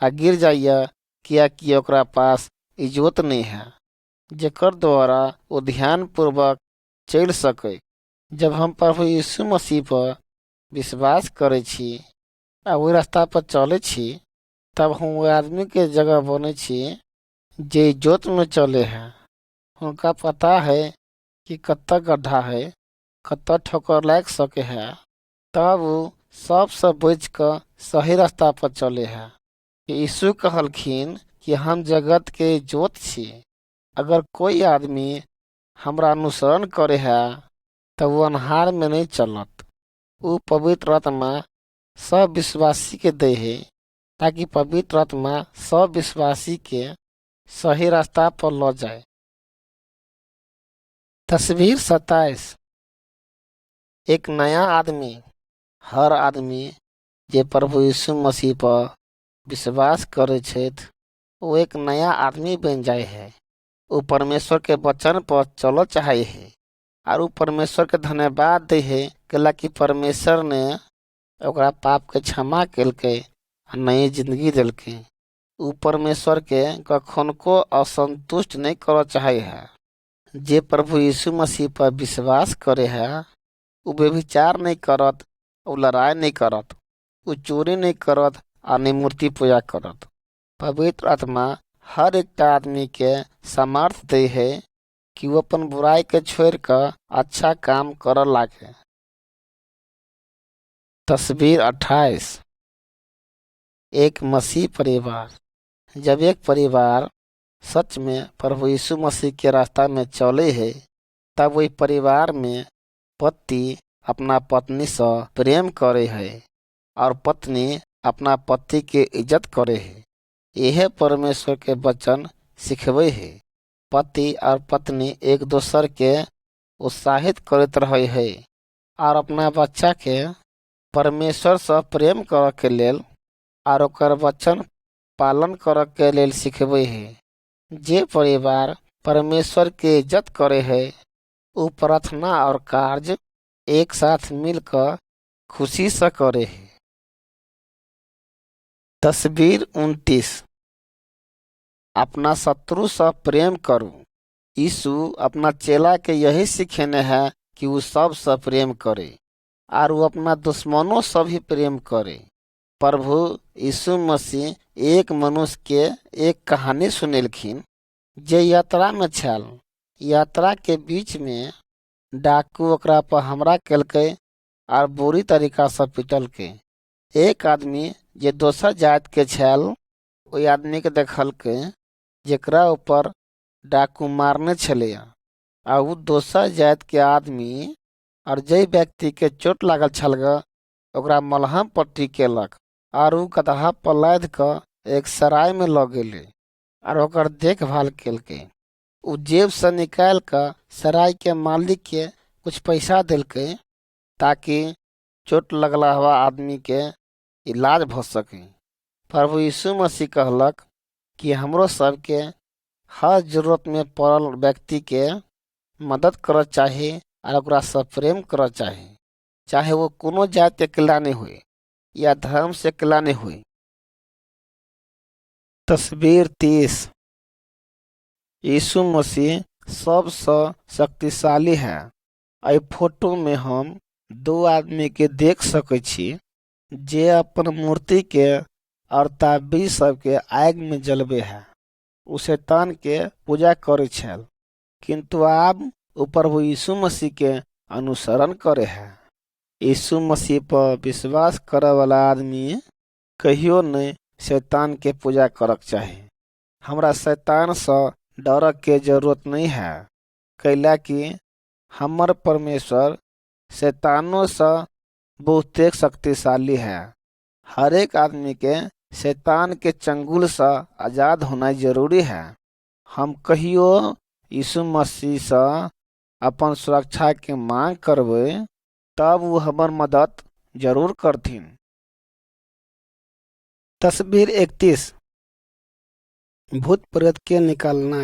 आ गिर जाइए किया कि ओकरा पास इज्जत नहीं है जेकर द्वारा वो ध्यान पूर्वक चल सके। जब हम प्रभु यीशु मसीह पर विश्वास करे छी आ वही रास्ता पर चले छी तब हम वो आदमी के जगह बने छी जे इज्जत में चले हैं। उनका पता है कि कत्ता गड्ढा है, कत्ता ठोकर लाग सके है, तब वो सब बच कर सही रास्ता पर चले हैं। यीशु कहलखिन कि हम जगत के इज्जत छी। अगर कोई आदमी हमरा अनुसरण करे है तो वो अन्हार में नहीं चलत। वो पवित्र आत्मा सब विश्वासी के दे है ताकि पवित्र आत्मा सब विश्वासी के सही रास्ता पर ले जाए। तस्वीर 27। एक नया आदमी। हर आदमी जे प्रभु यीशु मसीह पर विश्वास करे छथि वो एक नया आदमी बन जाए है। वो परमेश्वर के वचन पर चलो चाहे है और वो परमेश्वर के धन्यवाद दे है कैला कि परमेश्वर ने ओकरा पाप के क्षमा केलकै आ नई जिंदगी दिलकै। ऊ परमेश्वर के कखन को असंतुष्ट नहीं कर चाहे है। जे प्रभु यीशु मसीह पर विश्वास करे है ऊ व्यभिचार नहीं करत, ऊ लड़ाई नहीं करत, ऊ चोरी नहीं करत आ नहीं मूर्ति पूजा करत। पवित्र आत्मा हर एक आदमी के सामर्थ दे है कि वो अपन बुराई के छोड़ कर अच्छा काम कर लागे। तस्वीर 28। एक मसीह परिवार। जब एक परिवार सच में प्रभु यीशु मसीह के रास्ता में चले है तब वही परिवार में पति अपना पत्नी से प्रेम करे है और पत्नी अपना पति के इज्जत करे है। यह परमेश्वर के वचन सिखवे है। पति और पत्नी एक दूसर के उत्साहित करते रहे है और अपना बच्चा के परमेश्वर से प्रेम करे के लेल और ओकर वचन पालन करे के लेल सिखवे है। जे परिवार परमेश्वर के इज्जत करे है वो प्रार्थना और कार्य एक साथ मिलकर खुशी से करे है। तस्वीर 29। अपना शत्रु से प्रेम करूं। यीशु अपना चेला के यही सिखेने है कि वो सब से प्रेम करे और वो अपना दुश्मनों से भी प्रेम करे। प्रभु यीशु मसीह एक मनुष्य के एक कहानी सुनेलखिन जे यात्रा में छल। यात्रा के बीच में डाकू ओकरा पर हमला केलकै और बुरी तरीका से पिटलकै। एक आदमी जे दोसर जात के छल ओई आदमी के देखलकै जेकरा ऊपर डाकू मारने छले आ उ दोसर जात के आदमी और जे व्यक्ति के चोट लागल छल ओकरा मलहम पट्टी केलक और उ गदहा पर लाद कर एक सराय में ल गेले और ओकर देखभाल केलकै। उ जेब से निकाल कर सराय के मालिक के कुछ पैसा दिलकै ताकि चोट लगला हुआ आदमी के इलाज भ सके। प्रभु यीशु मसीह कहलक कि हमरो सबके हर जरूरत में पड़ल व्यक्ति के मदद कर चाहे और ओकरा से प्रेम कर चाहे वो कोनो जात के किला नहीं हुए या धर्म से किला नहीं हुए। तस्वीर 30। यीशु मसीह सबसे शक्तिशाली है। एहि फोटो में हम दो आदमी के देख सके छी जे अपन मूर्ति के और ताबीज सबके आग में जलबे है। उ शैतान के पूजा करे छल किंतु अब उ प्रभु यीशु मसीह के अनुसरण करे है। यीशु मसीह पर विश्वास करे वाला आदमी कहियो नहीं शैतान के पूजा करक चाहे। हमरा शैतान से डर के जरूरत नहीं है कैला कि हमर परमेश्वर शैतानों से बहुते शक्तिशाली है। हर एक आदमी के शैतान के चंगुल से आजाद होना जरूरी है। हम कहियो यीशु मसीह से अपन सुरक्षा के मांग करबे तब वो हमर मदद जरूर करथिन। तस्वीर 31। भूत प्रेत के निकालना।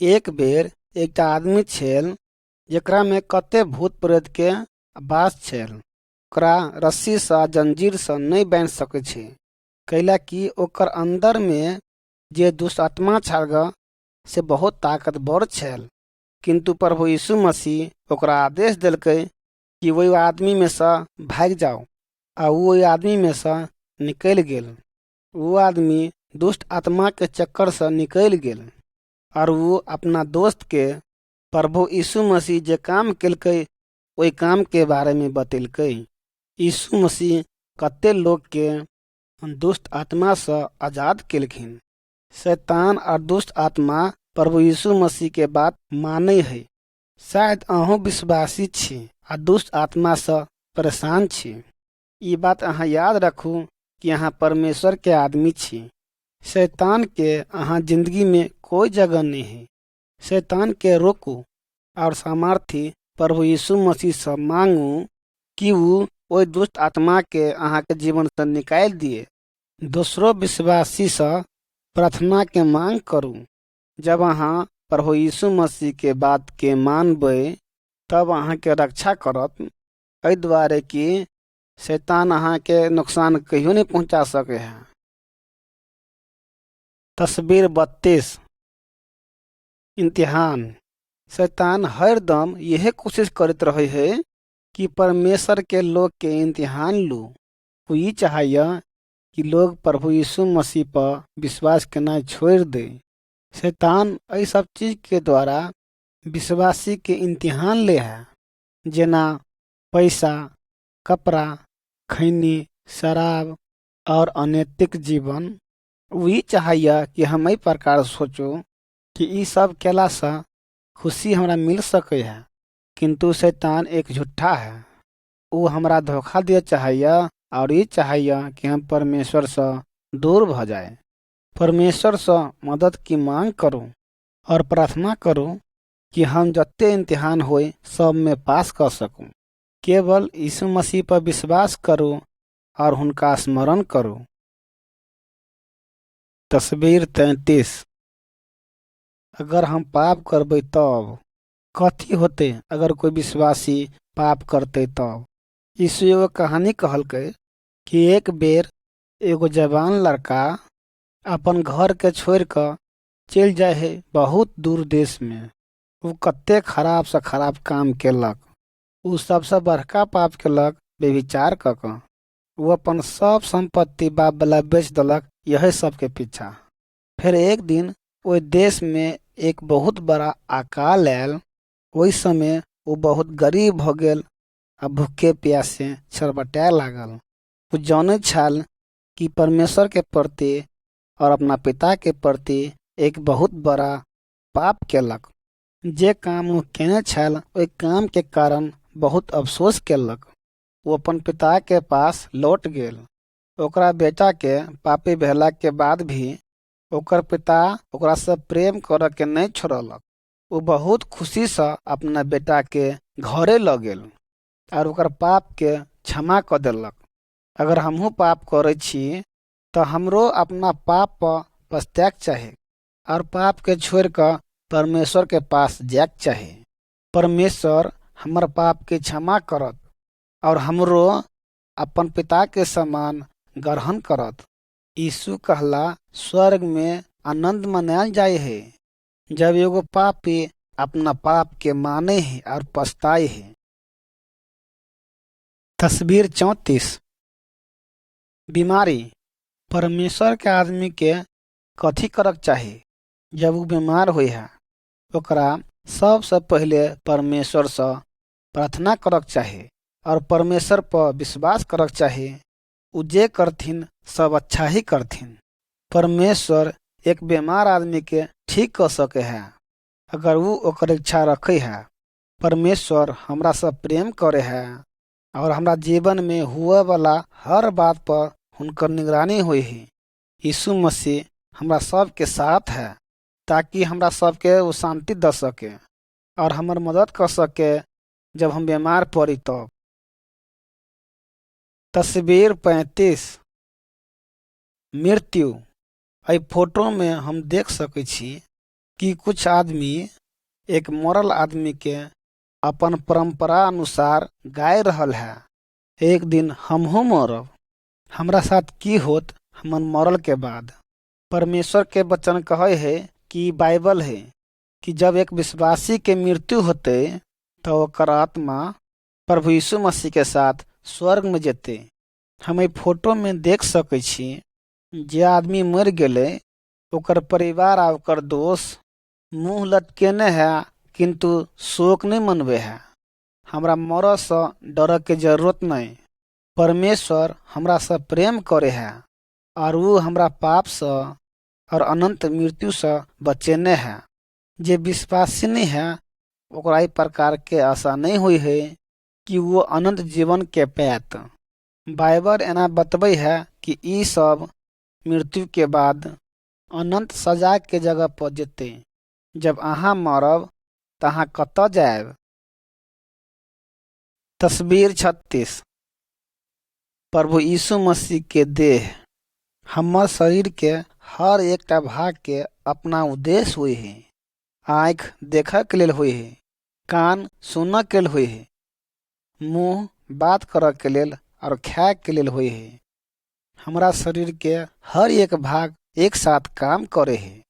एक बेर एक आदमी छल जेकरा में कते भूत प्रेत के वास छल। ओकरा रस्सी से जंजीर से नहीं बांध सके छे कैला कि ओकर अंदर में जे दुष्ट आत्मा छल से बहुत ताकतवर छल। किंतु प्रभु यीशु मसीह ओकरा आदेश दिलकै कि वही आदमी में से भाग जाओ आ वही आदमी में से निकल गेल। वो आदमी दुष्ट आत्मा के चक्कर से निकल गेल और वो अपना दोस्त के प्रभु यीशु मसीह जे काम केलकै वही काम के बारे में बतेलकै। यीशु मसीह कते लोग के दुष्ट आत्मा से आजाद केलखिन। शैतान और दुष्ट आत्मा प्रभु यीशु मसीह के बात माने है। शायद अहूँ विश्वासी छी आ दुष्ट आत्मा से परेशान छी। ये बात अहाँ याद रखू कि अहाँ परमेश्वर के आदमी छी। शैतान के अहाँ जिंदगी में कोई जगह नहीं है। शैतान के रोकू और सामर्थी प्रभु यीशु मसीह से मांगू कि वो दुष्ट आत्मा के अहाँ के जीवन से निकाल दिए दोसरो विश्वासी से प्रार्थना के मांग करू। जब अहाँ प्रभु यीशु मसीह के बात के मानबै तब अहाँ के रक्षा करत, एहि दुआरे कि शैतान अहाँ के नुकसान कहियो नहीं पहुंचा सके है। तस्वीर 32 इम्तिहान। शैतान हर दम यह कोशिश करते रहे है कि परमेश्वर के लोग के इम्तिहान लू। वो ये चाहिए कि लोग प्रभु यीशु मसीह पर विश्वास करना छोड़ दे। शैतान ऐ सब चीज के द्वारा विश्वासी के इम्तिहान ले है, जेना पैसा, कपड़ा, खैनी, शराब और अनैतिक जीवन। वही चाहिए कि हम एहि प्रकार सोचो कि ई सब केला से खुशी हमरा मिल सके है, किंतु शैतान एक झूठा है। वो हमरा धोखा दिए चाहिए और ये चाहिए कि हम परमेश्वर से दूर भ जाए। परमेश्वर से मदद की मांग करूं और प्रार्थना करूं कि हम जत्ते इम्तिहान होए सब में पास कर सकूं। केवल यीशु मसीह पर विश्वास करूं और उनका स्मरण करूं। तस्वीर 33। अगर हम पाप करबै तब कथी होते अगर कोई विश्वासी पाप करते तब। यीशु एगो कहानी कहलकै कि एक बेर एगो जवान लड़का अपन घर के छोड़ कर चल जाए है बहुत दूर देश में। वो कत्ते खराब से खराब काम केलक। वो सबसे बड़का पाप केलक व्यभिचार क के। वो अपन सब संपत्ति बाप वाला बेच देलक यही सब के पीछा। फिर एक दिन ओहि देश में एक बहुत बड़ा अकाल आयल। ओहि समय वो बहुत गरीब भ गेल आ भूखे प्यासे छरबटाए लागल। वो जाने छल कि परमेश्वर के प्रति और अपना पिता के प्रति एक बहुत बड़ा पाप केलक। जे काम वो केने छल ओहि काम के कारण बहुत अफसोस केलक। वो अपन पिता के पास लौट गेल। ओकरा बेटा के पापी भेला के बाद भी ओकर पिता ओकरा से प्रेम कर के नहीं छोड़लक। वो बहुत खुशी से अपना बेटा के घरे ल गेल और ओकर पाप के क्षमा कर देलक। अगर हमहू पाप करे छी तो हमरो अपना पाप पर पछताएक चाही और पाप के छोड़ कर परमेश्वर के पास जाएक चाही। परमेश्वर हमर पाप के क्षमा करत और हमरो अपन पिता के समान ग्रहण करत। यीशु कहला स्वर्ग में आनंद मनायल जाए है जब एगो पापी अपना पाप के माने है और पछताए है। तस्वीर 34। बीमारी। परमेश्वर के आदमी के कथी करक चाही जब वो बीमार हुई है। ओकरा सबसे पहले परमेश्वर से प्रार्थना करक चाही और परमेश्वर पर विश्वास करक चाही। उ जे करथिन सब अच्छा ही करथिन। परमेश्वर एक बीमार आदमी के ठीक कर सके है अगर वो ओकर इच्छा रखे है। परमेश्वर हमरा से प्रेम करे है और हमरा जीवन में हुए वाला हर बात पर उनकर निगरानी हुई है। यीशु मसीह हमरा सब के साथ है ताकि हमरा सबके वो शांति दे सके और हमर मदद कर सके जब हम बीमार पड़ी तब। तस्वीर 35। मृत्यु। एहि फोटो में हम देख सके छी कि कुछ आदमी एक मरल आदमी के अपन परंपरा अनुसार गाय रहल है। एक दिन हमहू मरब। हमरा साथ की होत हमन मरल के बाद। परमेश्वर के वचन कहे है कि बाइबल है कि जब एक विश्वासी के मृत्यु होते तो ओकर आत्मा प्रभु यीशु मसीह के साथ स्वर्ग में जेते। हम फोटो में देख सके छी जे आदमी मर गेले ओकर परिवार आ ओकर दोस्त मुंह लटकेने है किंतु शोक नहीं मनबे है। हमरा मर से डर के जरूरत नहीं। परमेश्वर हमरा से प्रेम करे है और वो हमरा पाप से और अनंत मृत्यु से बचेने है। जे विश्वासी नहीं है ओकरा ई प्रकार के आशा नहीं हुई है कि वो अनंत जीवन के पैत। बाइबल एना बतबे है कि ई सब मृत्यु के बाद अनंत सजा के जगह पर जेते। जब अहाँ मरब त अहाँ कतऽ जाएब। तस्वीर 36। प्रभु यीशु मसीह के देह। हमर शरीर के हर एकटा भाग के अपना उद्देश्य हुई है। आँख देखऽ के लेल हुई है, कान सुनऽ के लेल हुई है, मुंह बात करऽ के लेल और खाए के लेल हुई है। हमरा शरीर के हर एक भाग एक साथ काम करे है।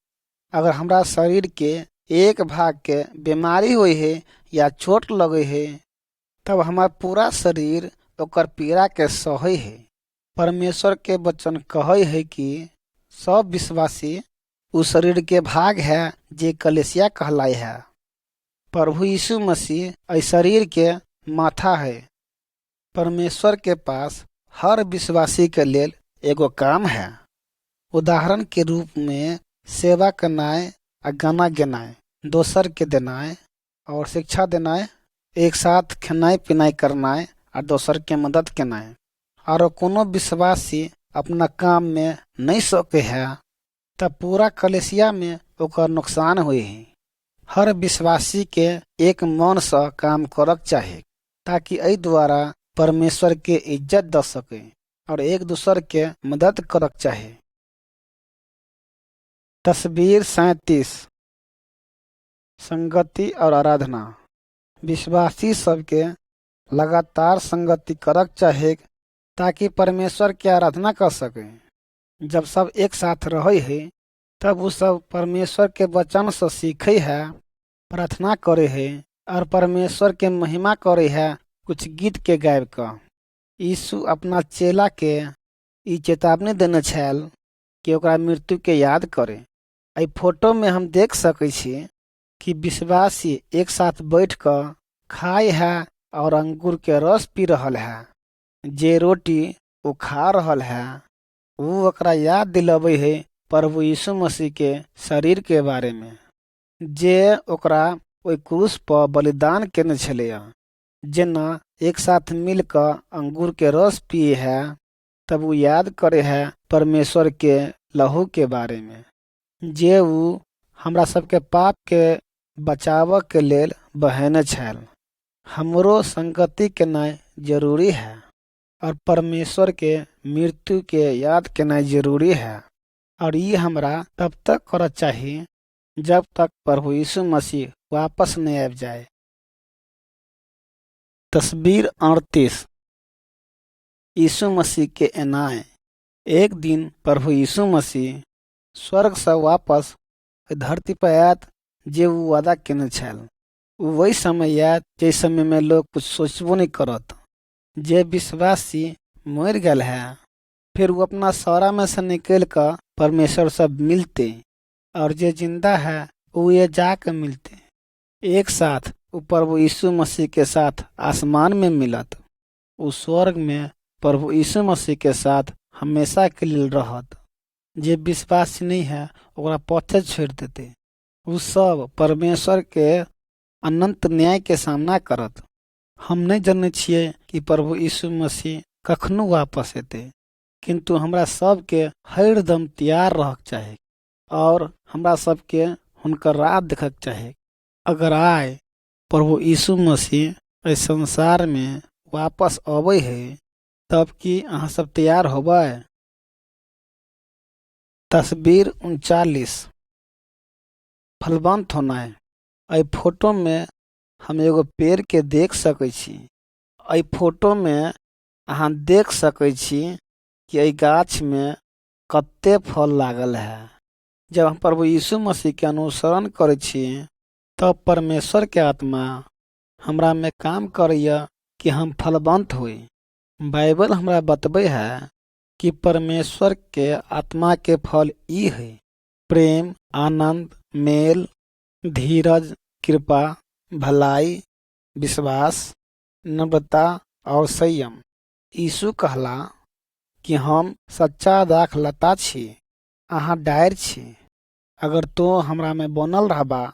अगर हमरा शरीर के एक भाग के बीमारी हुई है या चोट लगे है, तब हमार पूरा शरीर ओकर पीड़ा के सहे है। परमेश्वर के वचन कहे है कि सब विश्वासी उस शरीर के भाग है जे कलीसिया कहलाई है। प्रभु यीशु मसीह इस शरीर के माथा है। परमेश्वर के पास हर विश्वासी के लेल एगो काम है। उदाहरण के रूप में सेवा करनाए आ गाना गेनाए, दोसर के देनाए और शिक्षा देनाए, एक साथ खेनाई पिनाई करनाए और दोसर के मदद केनाए। और कोनो विश्वासी अपना काम में नहीं सके है तब पूरा कलीसिया में ओकर नुकसान हुई है। हर विश्वासी के एक मन से काम करक चाहे ताकि एहि द्वारा परमेश्वर के इज्जत द सके और एक दूसर के मदद करक चाहे। तस्वीर 37 संगति और आराधना। विश्वासी सबके लगातार संगति करक चाहे ताकि परमेश्वर के आराधना कर सके। जब सब एक साथ रहे है तब वो सब परमेश्वर के वचन से सीखे है, प्रार्थना करे है और परमेश्वर के महिमा करे है कुछ गीत के गायब का। यीशु अपना चेला के ई चेतावनी देने छल कि ओकरा मृत्यु के याद करे। एहि फोटो में हम देख सकै छी कि विश्वासी एक साथ बैठ कर खाए है और अंगूर के रस पी रहल है। जे रोटी वो खा रहल है वो ओकरा याद दिलावे है प्रभु यीशु मसीह के शरीर के बारे में, जे ओकरा ओहि क्रूस पर बलिदान केने छलैया। जेना एक साथ मिलकर अंगूर के रस पिए है तब वो याद करे है परमेश्वर के लहू के बारे में, जे वो हमरा सबके पाप के बचाव के लेल बहेने छल। हमरो संगति केनाइ जरूरी है और परमेश्वर के मृत्यु के याद केनाइ जरूरी है। और ये हमरा तब तक करना चाहिए जब तक प्रभु यीशु मसीह वापस नहीं आ जाए। तस्वीर 38 यीशु मसीह के एनाए। एक दिन प्रभु यीशु मसीह स्वर्ग से वापस धरती पर आयत जे वो वादा केने छल। वही समय आयत जे समय में लोग कुछ सोचबो नहीं करत। जे विश्वासी मर गल है फिर वो अपना सौरा में से निकल कर परमेश्वर से मिलते और जे जिंदा है वो ये जाकर मिलते एक साथ। वो प्रभु यीशु मसीह के साथ आसमान में मिलत। उस स्वर्ग में प्रभु यीशु मसीह के साथ हमेशा के लिए रहत। जे विश्वासी नहीं है ओकरा पथे छोड़ देते। वो सब परमेश्वर के अनंत न्याय के सामना करत। हम नहीं जाने छिए कि प्रभु यीशु मसीह कखनो वापस एते, किंतु हमरा सबके हरदम तैयार रहक चाहे और हमरा सबके हुनकर राह देखक चाहे। अगर आए प्रभु यीशु मसीह इस संसार में वापस आवे है तब कि अहाँ सब तैयार होबै। तस्वीर 39 फलवंत होना है। एहि फोटो में हम एगो पेड़ के देख सकै छी। एहि फोटो में अहाँ देख सकै छी कि एहि गाछ में कते फल लागल है। जब हम प्रभु यीशु मसीह के अनुसरण करे छी तब परमेश्वर के आत्मा हमरा में काम करैया कि हम फलवंत होई। बाइबल हमरा बतबै है कि परमेश्वर के आत्मा के फल ई है प्रेम, आनंद, मेल, धीरज, कृपा, भलाई, विश्वास, नम्रता और संयम। यीशु कहला कि हम सच्चा दाख लता छी, अहाँ डारि छी। अगर तो हमरा में बनल रहबा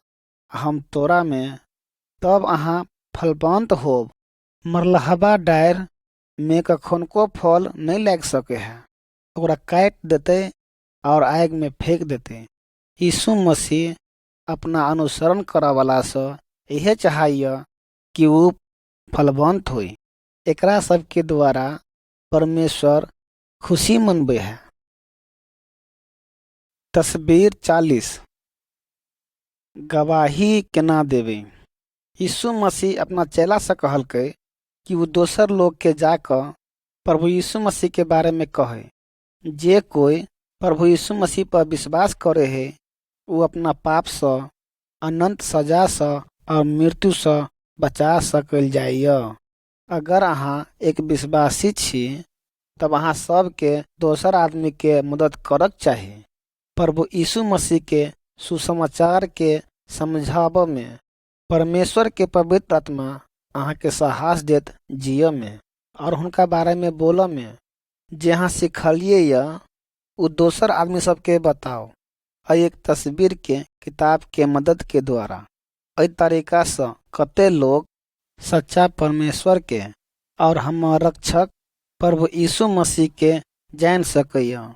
हम तोरा में, तब अहाँ फलवंत होब। मरलहबा डारि में कखनको फल नहीं लाग सके है, ओकरा काट देते और आग में फेंक देते। यीशु मसीह अपना अनुसरण करा वाला से यह चाहिए कि वो फलवंत होई। एकरा सब के द्वारा परमेश्वर खुशी मनबे है। तस्वीर 40 गवाही केना देवे। यीशु मसीह अपना चेला से कहलकै कि वो दोसर लोग के जाकर प्रभु यीशु मसीह के बारे में कहे। जे कोई प्रभु यीशु मसीह पर विश्वास करे है वो अपना पाप से, अनंत सजा से और मृत्यु से बचा सकल जाय। अगर अहाँ एक विश्वासी छी तब अहाँ सबके दोसर आदमी के मदद करक चाही। प्रभु यीशु मसीह के सुसमाचार के समझाब में परमेश्वर के पवित्र आत्मा अहाँ के साहस देत जिय में और उनका बारे में बोल में। जे अहाँ सिखलिए उ दोसर आदमी सबके बताओ। एक तस्वीर के किताब के मदद के द्वारा एहि तरीका से कते लोग सच्चा परमेश्वर के और हमार रक्षक प्रभु यीशु मसीह के जान सकैया।